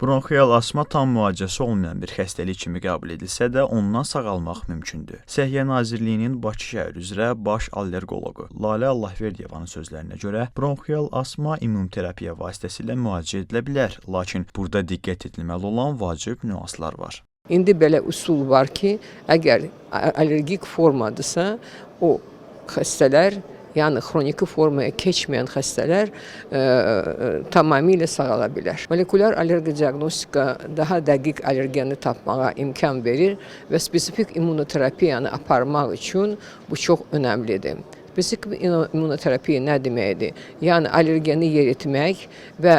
Bronxial asma tam müalicəsi olmayan bir xəstəlik kimi qəbul edilsə də, ondan sağalmaq mümkündür. Səhiyyə Nazirliyinin Bakı şəhəri üzrə baş allergoloqu Lalə Allahverdiyevanın sözlərinə görə, bronxial asma immunoterapiya vasitəsilə müalicə edilə bilər, lakin burada diqqət edilməli olan vacib nüanslar var. İndi belə üsul var ki, əgər allergik formadırsa, o xəstələr, yəni xroniki formaya keçməyən xəstələr tamamilə sağala bilər. Molekulyar allergi diaqnostika daha dəqiq allergeni tapmağa imkan verir və spesifik immunoterapiyanı aparmaq üçün bu çox önəmlidir. Spesifik immunoterapiya nə deməkdir? Yəni allergeni yeritmək və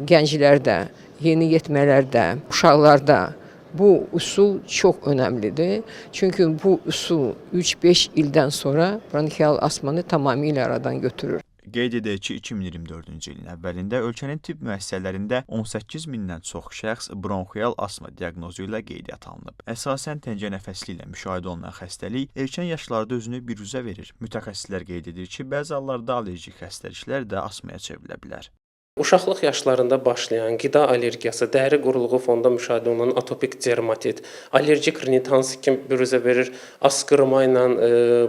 gənclərdə, yeniyetmələrdə, uşaqlarda bu üsul çox önəmlidir. Çünki bu üsul 3-5 ildən sonra bronxial asmanı tamamilə aradan götürür. Qeyd edək ki, 2024-cü ilin əvvəlində ölkənin tibb müəssisələrində 18 mindən çox şəxs bronxial asma diaqnozu ilə qeydiyyata alınıb. Əsasən təngə nəfəsliyi ilə müşahidə olunan xəstəlik erkən yaşlarda özünü biruzə verir. Mütəxəssislər qeyd edir ki, bəzi hallarda allergik xəstəliklər də asmaya çevrilə bilər. Uşaqlıq yaşlarında başlayan qida allergiyası, dəri quruluğu fonda müşahidə olunan atopik dermatit, allergik rinitans kimi büruzə verir, asqırma ilə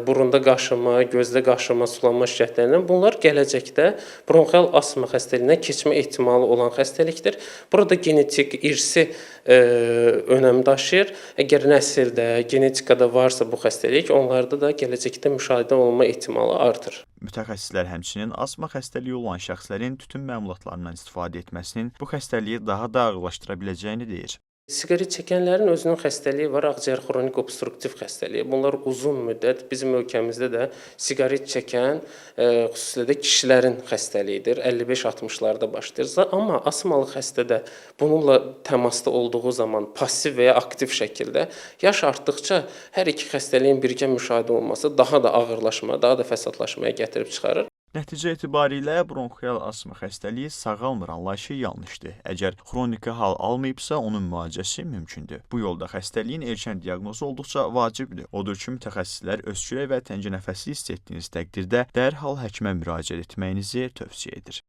burunda qaşıma, gözdə qaşıma, sulanma şikayətlərindən bunlar gələcəkdə bronxial asma xəstəliyinə keçmə ehtimalı olan xəstəlikdir. Burada genetik, irsi önəm daşıyır. Əgər nəsildə, genetikada varsa bu xəstəlik, onlarda da gələcəkdə müşahidə olunma ehtimalı artır. Mütəxəssislər həmçinin asma xəstəliyi olan şəxslərin tütün məmulatlarından istifadə etməsinin bu xəstəliyi daha da ağırlaşdıra biləcəyini deyir. Siqaret çəkənlərin özünün xəstəliyi var, ağciyər xronik obstruktiv xəstəliyi. Bunlar uzun müddət bizim ölkəmizdə də siqaret çəkən, xüsusilə də kişilərin xəstəliyidir. 55-60-larda başlayır. Amma asmalı xəstədə bununla təmasda olduğu zaman passiv və ya aktiv şəkildə yaş artdıqca hər iki xəstəliyin birgə müşahidə olması daha da ağırlaşma, daha da fəsadlaşmaya gətirib çıxarır. Nəticə etibarilə bronxial asma xəstəliyi sağalmır anlayışı yanlışdır. Əgər xroniki hal almayıbsa, onun müalicəsi mümkündür. Bu yolda xəstəliyin erkən diaqnozu olduqca vacibdir. Odur ki, mütəxəssislər öskürək və təngə nəfəsli hiss etdiyiniz təqdirdə dərhal həkimə müraciət etməyinizi tövsiyə edir.